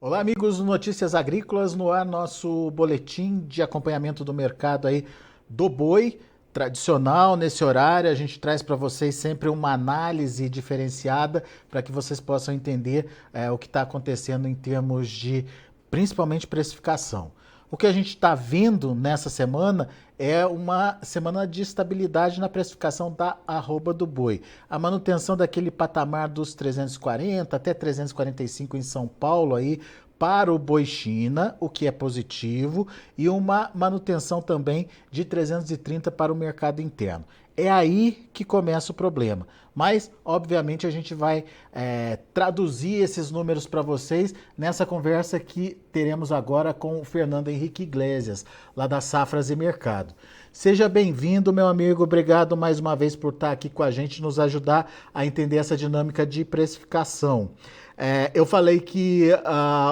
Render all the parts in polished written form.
Olá, amigos do Notícias Agrícolas, no ar nosso boletim de acompanhamento do mercado aí do boi tradicional. Nesse horário a gente traz para vocês sempre uma análise diferenciada para que vocês possam entender o que está acontecendo em termos de principalmente precificação. O que a gente está vendo nessa semana é uma semana de estabilidade na precificação da arroba do boi. A manutenção daquele patamar dos 340 até 345 em São Paulo aí para o boi China, o que é positivo, e uma manutenção também de 330 para o mercado interno. É aí que começa o problema. Mas, obviamente, a gente vai traduzir esses números para vocês nessa conversa que teremos agora com o Fernando Henrique Iglesias, lá da Safras e Mercado. Seja bem-vindo, meu amigo. Obrigado mais uma vez por estar aqui com a gente, nos ajudar a entender essa dinâmica de precificação. Eu falei que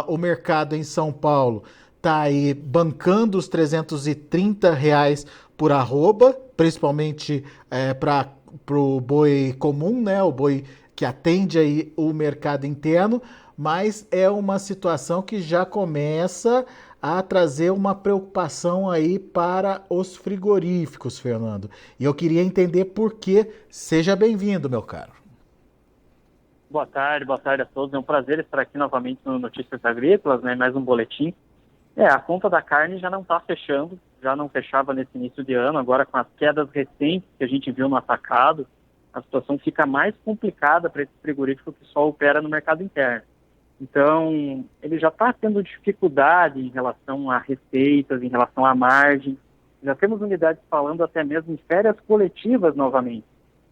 o mercado em São Paulo está aí bancando os R$ 330 por arroba, principalmente para o boi comum, né? O boi que atende aí o mercado interno, mas é uma situação que já começa a trazer uma preocupação aí para os frigoríficos, Fernando. E eu queria entender por quê. Seja bem-vindo, meu caro. Boa tarde a todos. É um prazer estar aqui novamente no Notícias Agrícolas, né? Mais um boletim. A conta da carne já não está fechando, já não fechava nesse início de ano, agora com as quedas recentes que a gente viu no atacado, a situação fica mais complicada para esse frigorífico que só opera no mercado interno. Então, ele já está tendo dificuldade em relação a receitas, em relação à margem. Já temos unidades falando até mesmo em férias coletivas novamente,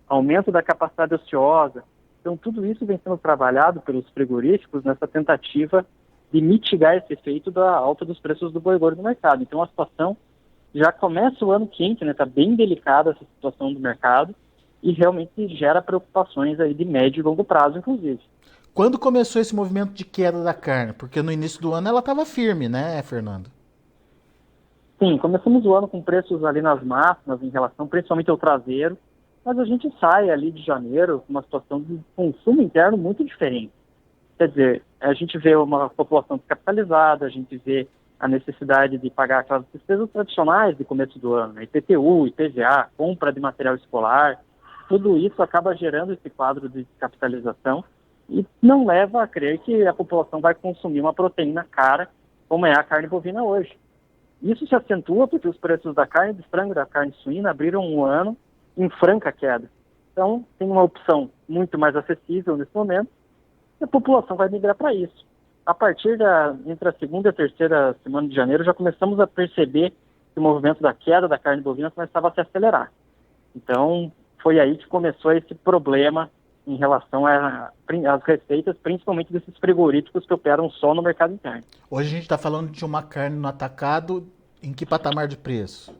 aumento da capacidade ociosa. Então, tudo isso vem sendo trabalhado pelos frigoríficos nessa tentativa de mitigar esse efeito da alta dos preços do boi gordo no mercado. Então, a situação já começa o ano quente, né? Está bem delicada essa situação do mercado e realmente gera preocupações aí de médio e longo prazo, inclusive. Quando começou esse movimento de queda da carne? Porque no início do ano ela estava firme, né, Fernando? Sim, começamos o ano com preços ali nas máximas em relação principalmente ao traseiro, mas a gente sai ali de janeiro com uma situação de consumo interno muito diferente. Quer dizer, a gente vê uma população descapitalizada, a gente vê a necessidade de pagar aquelas despesas tradicionais de começo do ano, né? IPTU, IPVA, compra de material escolar, tudo isso acaba gerando esse quadro de descapitalização e não leva a crer que a população vai consumir uma proteína cara como é a carne bovina hoje. Isso se acentua porque os preços da carne de frango e da carne suína abriram um ano em franca queda. Então, tem uma opção muito mais acessível nesse momento e a população vai migrar para isso. A partir entre a segunda e a terceira semana de janeiro, já começamos a perceber que o movimento da queda da carne bovina começava a se acelerar. Então, foi aí que começou esse problema em relação às receitas, principalmente desses frigoríficos que operam só no mercado interno. Hoje a gente está falando de uma carne no atacado, em que patamar de preço?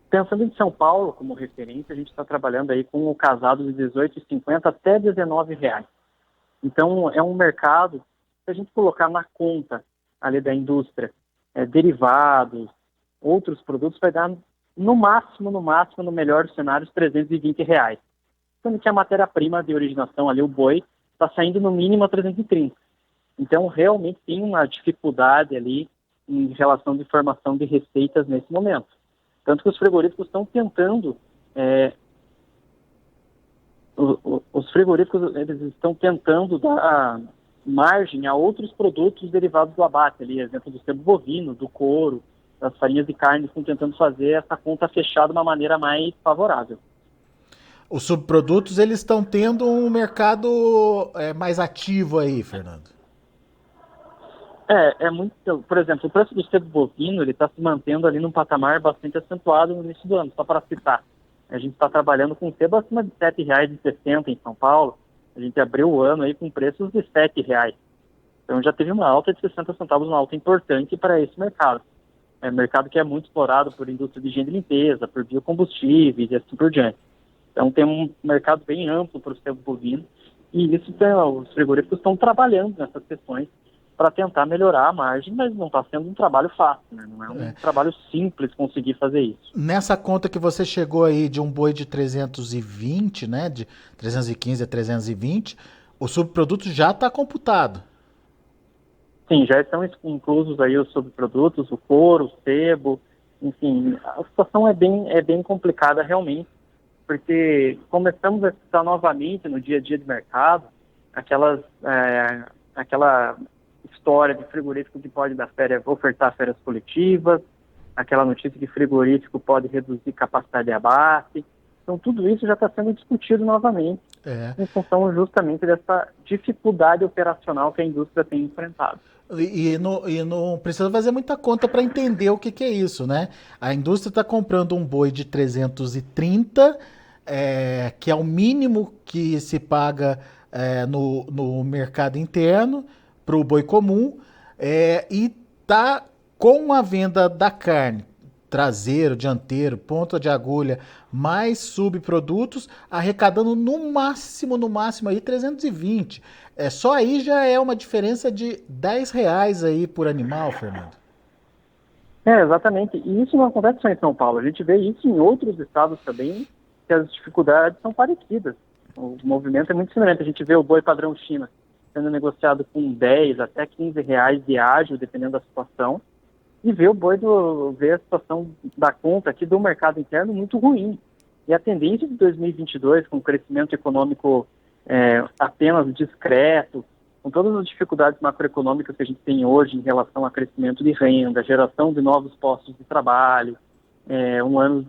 Pensando em São Paulo como referência, a gente está trabalhando aí com o casado de R$18,50 até R$19. Então, é um mercado, se a gente colocar na conta ali da indústria, derivados, outros produtos, vai dar no máximo, no melhor dos cenários, R$320. Sendo que a matéria-prima de originação ali, o boi, está saindo no mínimo a 330. Então, realmente tem uma dificuldade ali em relação de formação de receitas nesse momento. Tanto que os frigoríficos estão tentando, os frigoríficos eles estão tentando dar margem a outros produtos derivados do abate, ali, exemplo do sebo bovino, do couro, das farinhas de carne, estão tentando fazer essa conta fechar de uma maneira mais favorável. Os subprodutos eles estão tendo um mercado mais ativo aí, Fernando. Muito, por exemplo, o preço do sebo bovino ele está se mantendo ali num patamar bastante acentuado no início do ano, só para citar. A gente está trabalhando com sebo acima de R$7,60 em São Paulo. A gente abriu o ano aí com preços de R$7. Então já teve uma alta de 60 centavos, uma alta importante para esse mercado. É um mercado que é muito explorado por indústria de higiene e limpeza, por biocombustíveis e assim por diante. Então tem um mercado bem amplo para o sebo bovino e isso os frigoríficos estão trabalhando nessas questões para tentar melhorar a margem, mas não está sendo um trabalho fácil, né? Não é um trabalho simples conseguir fazer isso. Nessa conta que você chegou aí de um boi de 320, né, de 315 a 320, o subproduto já está computado. Sim, já estão inclusos aí os subprodutos, o couro, o sebo, enfim, a situação é bem complicada realmente, porque começamos a escutar novamente no dia a dia de mercado aquela história de frigorífico que pode dar ofertar férias coletivas, aquela notícia que frigorífico pode reduzir capacidade de abate. Então, tudo isso já está sendo discutido novamente, em função justamente dessa dificuldade operacional que a indústria tem enfrentado. E não precisa fazer muita conta para entender o que é isso, né? A indústria está comprando um boi de 330, que é o mínimo que se paga no mercado interno para o boi comum, e está com a venda da carne, traseiro, dianteiro, ponta de agulha, mais subprodutos, arrecadando no máximo aí 320. Só aí já é uma diferença de R$ 10 aí por animal, Fernando. Exatamente. E isso não acontece só em São Paulo. A gente vê isso em outros estados também, que as dificuldades são parecidas. O movimento é muito semelhante. A gente vê o boi padrão China sendo negociado com 10 até 15 reais de ágio, dependendo da situação, e vê a situação da conta aqui do mercado interno muito ruim. E a tendência de 2022, com o crescimento econômico apenas discreto, com todas as dificuldades macroeconômicas que a gente tem hoje em relação a crescimento de renda, geração de novos postos de trabalho, um ano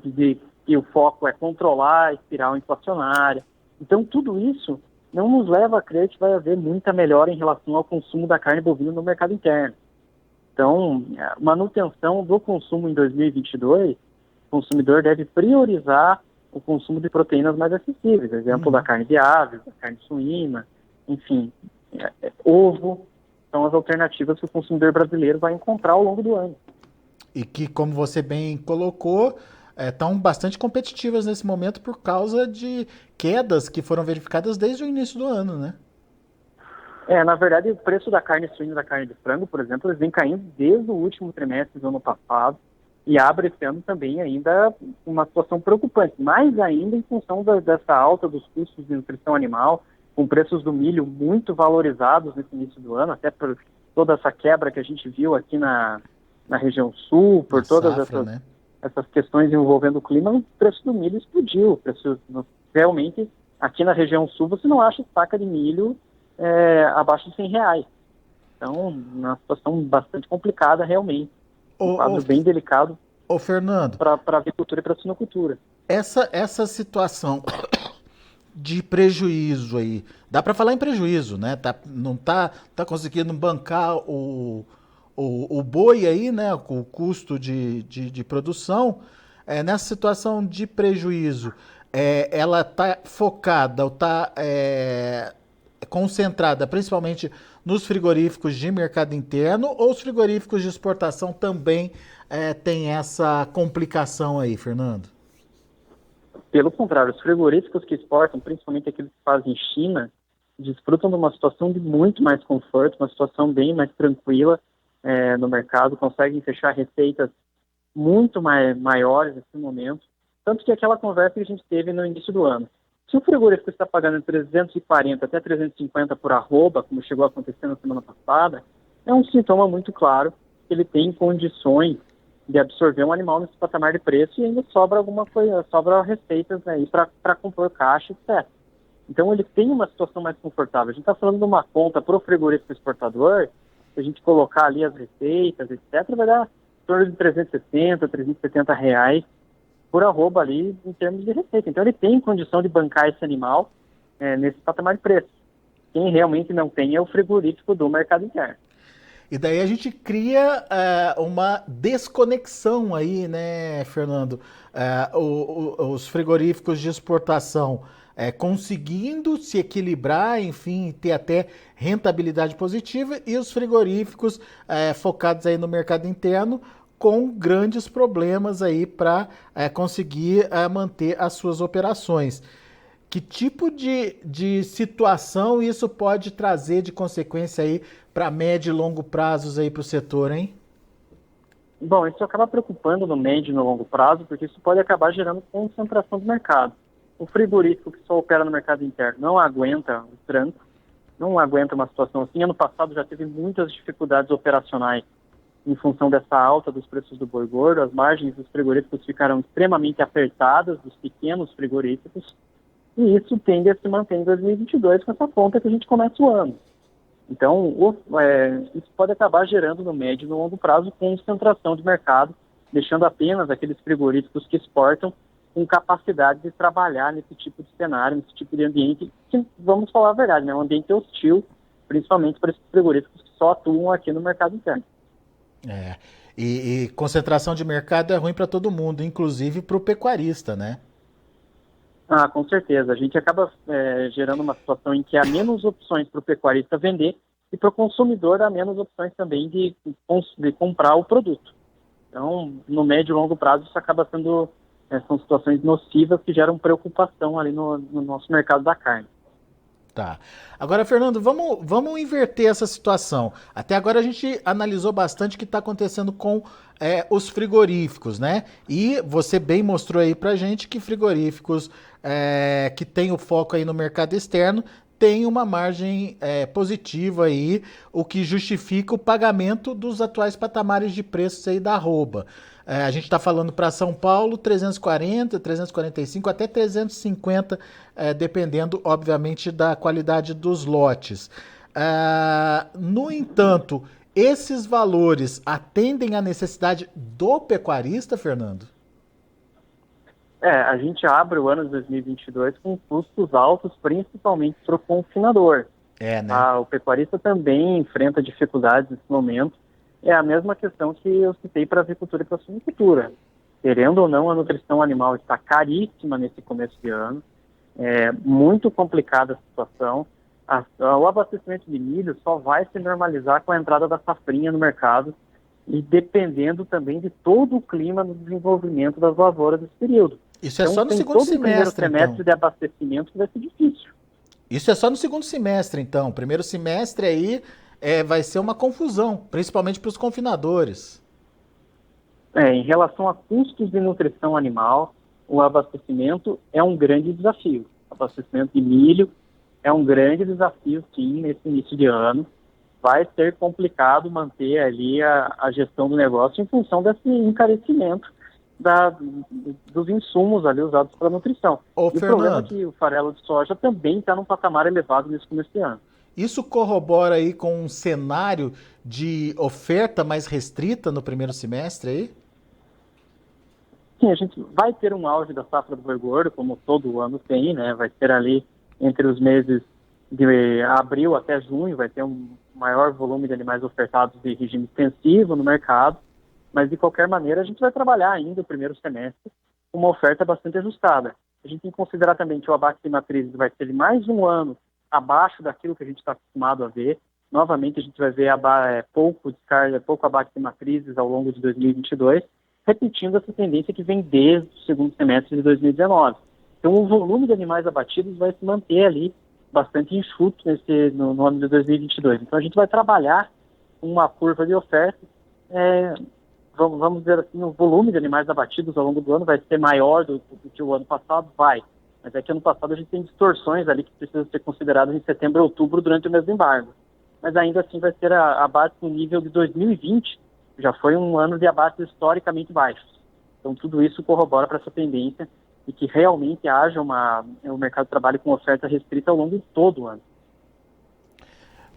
que o foco é controlar a espiral inflacionária. Então, tudo isso não nos leva a crer que vai haver muita melhora em relação ao consumo da carne bovina no mercado interno. Então, a manutenção do consumo em 2022, o consumidor deve priorizar o consumo de proteínas mais acessíveis, exemplo da carne de aves, da carne suína, enfim, ovo, são as alternativas que o consumidor brasileiro vai encontrar ao longo do ano. E que, como você bem colocou, estão bastante competitivas nesse momento por causa de quedas que foram verificadas desde o início do ano, né? Na verdade, o preço da carne suína e da carne de frango, por exemplo, eles vêm caindo desde o último trimestre do ano passado e abre esse ano também ainda uma situação preocupante, mais ainda em função dessa alta dos custos de nutrição animal, com preços do milho muito valorizados nesse início do ano, até por toda essa quebra que a gente viu aqui na região sul, por todas essas questões envolvendo o clima, o preço do milho explodiu. Realmente, aqui na região sul, você não acha saca de milho abaixo de R$ 100. Então, uma situação bastante complicada, realmente. Um quadro bem delicado Fernando, para a avicultura e para a suinocultura. Essa situação de prejuízo aí, dá para falar em prejuízo, né? Não tá conseguindo bancar o boi aí, né? Com o custo de produção. Nessa situação de prejuízo, ela está focada ou está concentrada principalmente nos frigoríficos de mercado interno, ou os frigoríficos de exportação também têm essa complicação aí, Fernando? Pelo contrário, os frigoríficos que exportam, principalmente aqueles que fazem China, desfrutam de uma situação de muito mais conforto, uma situação bem mais tranquila no mercado, conseguem fechar receitas muito maiores nesse momento, tanto que aquela conversa que a gente teve no início do ano. Se o frigorífico está pagando 340 até 350 por arroba, como chegou a acontecer na semana passada, é um sintoma muito claro que ele tem condições de absorver um animal nesse patamar de preço e ainda sobra alguma coisa, sobra receitas aí para compor caixa, etc. Então ele tem uma situação mais confortável. A gente está falando de uma conta para o frigorífico exportador, se a gente colocar ali as receitas, etc., vai dar em torno de 360, 370 reais por arroba ali em termos de receita. Então ele tem condição de bancar esse animal nesse patamar de preço. Quem realmente não tem é o frigorífico do mercado interno. E daí a gente cria uma desconexão aí, né, Fernando? Os frigoríficos de exportação conseguindo se equilibrar, enfim, ter até rentabilidade positiva, e os frigoríficos focados aí no mercado interno com grandes problemas aí para conseguir manter as suas operações. Que tipo de situação isso pode trazer de consequência aí para médio e longo prazos aí para o setor, hein? Bom, isso acaba preocupando no médio e no longo prazo, porque isso pode acabar gerando concentração do mercado. O frigorífico que só opera no mercado interno não aguenta o tranco, não aguenta uma situação assim. Ano passado já teve muitas dificuldades operacionais em função dessa alta dos preços do boi gordo. As margens dos frigoríficos ficaram extremamente apertadas, dos pequenos frigoríficos, e isso tende a se manter em 2022 com essa conta que a gente começa o ano. Então, isso pode acabar gerando no médio e no longo prazo concentração de mercado, deixando apenas aqueles frigoríficos que exportam com capacidade de trabalhar nesse tipo de cenário, nesse tipo de ambiente, que, vamos falar a verdade, é um ambiente hostil, principalmente para esses frigoríficos que só atuam aqui no mercado interno. E concentração de mercado é ruim para todo mundo, inclusive para o pecuarista, né? Com certeza. A gente acaba gerando uma situação em que há menos opções para o pecuarista vender e para o consumidor há menos opções também de comprar o produto. Então, no médio e longo prazo, isso acaba sendo são situações nocivas que geram preocupação ali no nosso mercado da carne. Tá. Agora, Fernando, vamos inverter essa situação. Até agora a gente analisou bastante o que está acontecendo com os frigoríficos, né? E você bem mostrou aí pra gente que frigoríficos que tem o foco aí no mercado externo tem uma margem positiva aí, o que justifica o pagamento dos atuais patamares de preços aí da arroba. A gente está falando para São Paulo 340, 345, até 350, dependendo, obviamente, da qualidade dos lotes. No entanto, esses valores atendem à necessidade do pecuarista, Fernando? A gente abre o ano de 2022 com custos altos, principalmente para o confinador. Né? O pecuarista também enfrenta dificuldades nesse momento. É a mesma questão que eu citei para a avicultura e para a suinicultura. Querendo ou não, a nutrição animal está caríssima nesse começo de ano. É muito complicada a situação. O abastecimento de milho só vai se normalizar com a entrada da safrinha no mercado e dependendo também de todo o clima no desenvolvimento das lavouras nesse período. Isso é só no segundo semestre, primeiro semestre de abastecimento que vai ser difícil. Isso é só no segundo semestre, então. Primeiro semestre aí vai ser uma confusão, principalmente para os confinadores. Em relação a custos de nutrição animal, o abastecimento é um grande desafio. O abastecimento de milho é um grande desafio, sim, nesse início de ano. Vai ser complicado manter ali a gestão do negócio em função desse encarecimento dos insumos ali usados para a nutrição. O problema é que o farelo de soja também está num patamar elevado nesse começo de ano. Isso corrobora aí com um cenário de oferta mais restrita no primeiro semestre aí? Sim, a gente vai ter um auge da safra do boi gordo, como todo ano tem, né? Vai ter ali entre os meses de abril até junho, vai ter um maior volume de animais ofertados de regime extensivo no mercado, mas de qualquer maneira a gente vai trabalhar ainda o primeiro semestre com uma oferta bastante ajustada. A gente tem que considerar também que o abate de matrizes vai ser de mais um ano abaixo daquilo que a gente está acostumado a ver. Novamente a gente vai ver pouco abate de matrizes ao longo de 2022, repetindo essa tendência que vem desde o segundo semestre de 2019. Então o volume de animais abatidos vai se manter ali bastante enxuto no ano de 2022. Então a gente vai trabalhar uma curva de oferta, vamos dizer assim, o volume de animais abatidos ao longo do ano vai ser maior do que o ano passado, mas é que ano passado a gente tem distorções ali que precisam ser consideradas em setembro e outubro durante o mês do embargo. Mas ainda assim vai ser abate no nível de 2020, já foi um ano de abates historicamente baixos. Então tudo isso corrobora para essa tendência e que realmente haja o mercado de trabalho com oferta restrita ao longo de todo o ano.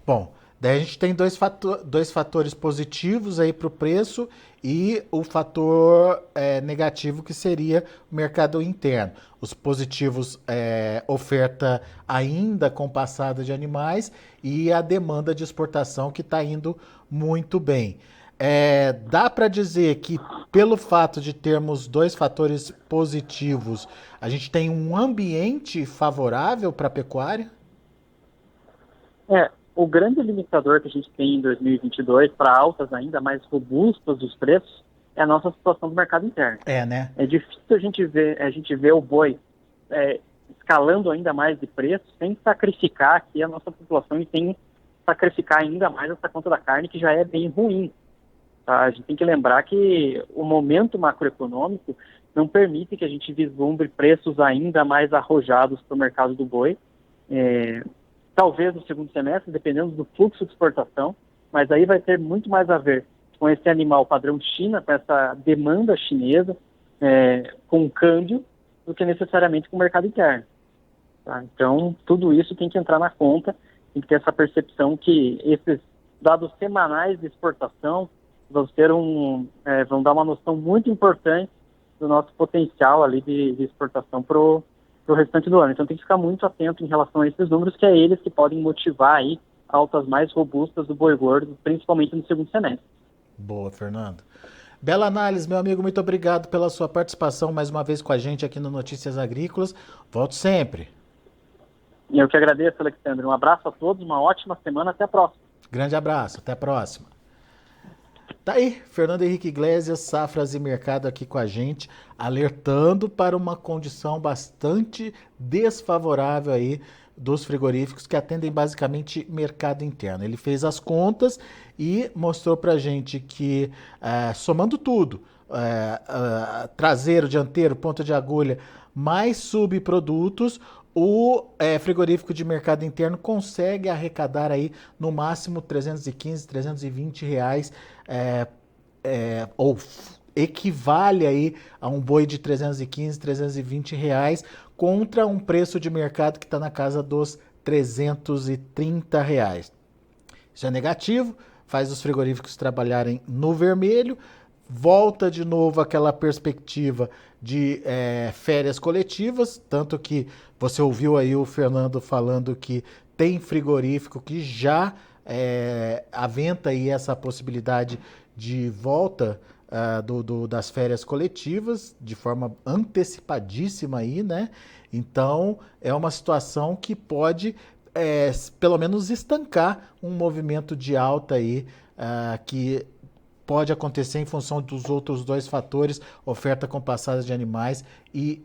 Bom, daí a gente tem dois fatores positivos aí para o preço e o fator negativo que seria o mercado interno. Os positivos, oferta ainda compassada de animais e a demanda de exportação que está indo muito bem. Dá para dizer que pelo fato de termos dois fatores positivos, a gente tem um ambiente favorável para a pecuária? O grande limitador que a gente tem em 2022 para altas ainda mais robustas dos preços é a nossa situação do mercado interno. Né? É difícil a gente ver o boi escalando ainda mais de preço sem sacrificar aqui a nossa população e sem sacrificar ainda mais essa conta da carne que já é bem ruim. Tá? A gente tem que lembrar que o momento macroeconômico não permite que a gente vislumbre preços ainda mais arrojados para o mercado do boi. talvez no segundo semestre, dependendo do fluxo de exportação, mas aí vai ter muito mais a ver com esse animal padrão China, com essa demanda chinesa, com o câmbio, do que necessariamente com o mercado interno. Tá? Então, tudo isso tem que entrar na conta, tem que ter essa percepção que esses dados semanais de exportação vão dar uma noção muito importante do nosso potencial ali de exportação para o restante do ano. Então tem que ficar muito atento em relação a esses números, que é eles que podem motivar aí altas mais robustas do boi gordo, principalmente no segundo semestre. Boa, Fernando. Bela análise, meu amigo, muito obrigado pela sua participação mais uma vez com a gente aqui no Notícias Agrícolas. Volto sempre. Eu que agradeço, Alexandre. Um abraço a todos, uma ótima semana, até a próxima. Grande abraço, até a próxima. Tá aí, Fernando Henrique Iglesias, Safras e Mercado aqui com a gente, alertando para uma condição bastante desfavorável aí dos frigoríficos que atendem basicamente mercado interno. Ele fez as contas e mostrou pra gente que, somando tudo, traseiro, dianteiro, ponta de agulha, mais subprodutos, o frigorífico de mercado interno consegue arrecadar aí no máximo 315, 320 reais, ou equivale aí a um boi de 315, 320 reais contra um preço de mercado que está na casa dos 330 reais. Isso é negativo, faz os frigoríficos trabalharem no vermelho, volta de novo aquela perspectiva de férias coletivas, tanto que você ouviu aí o Fernando falando que tem frigorífico que já aventa aí essa possibilidade de volta das férias coletivas de forma antecipadíssima aí, né? Então é uma situação que pode pelo menos estancar um movimento de alta aí que pode acontecer em função dos outros dois fatores, oferta compassada de animais e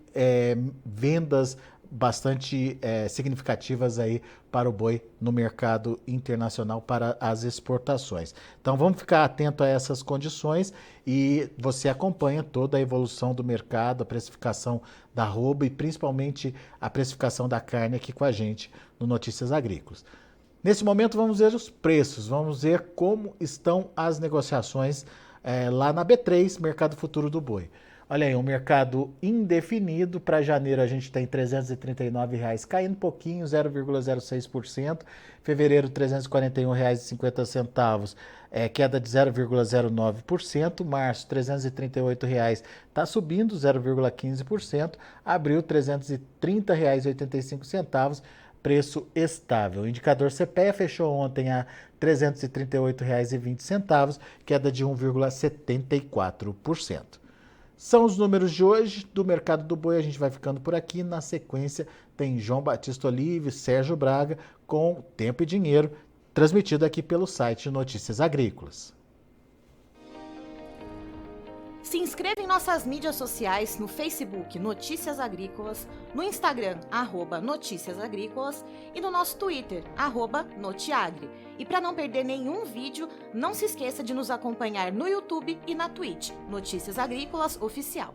vendas bastante significativas aí para o boi no mercado internacional para as exportações. Então vamos ficar atento a essas condições e você acompanha toda a evolução do mercado, a precificação da arroba e principalmente a precificação da carne aqui com a gente no Notícias Agrícolas. Nesse momento vamos ver os preços, vamos ver como estão as negociações lá na B3, Mercado Futuro do Boi. Olha aí, um mercado indefinido, para janeiro a gente tem R$ 339,00, caindo pouquinho, 0,06%. Fevereiro, R$ 341,50, queda de 0,09%. Março, R$ 338,00, está subindo 0,15%. Abril, R$ 330,85, preço estável. O indicador CPEA fechou ontem a R$ 338,20, queda de 1,74%. São os números de hoje do Mercado do Boi. A gente vai ficando por aqui. Na sequência, tem João Batista Olive, Sérgio Braga, com Tempo e Dinheiro, transmitido aqui pelo site Notícias Agrícolas. Se inscreva em nossas mídias sociais, no Facebook Notícias Agrícolas, no Instagram @Notícias Agrícolas e no nosso Twitter @Notiagre. E para não perder nenhum vídeo, não se esqueça de nos acompanhar no YouTube e na Twitch, Notícias Agrícolas Oficial.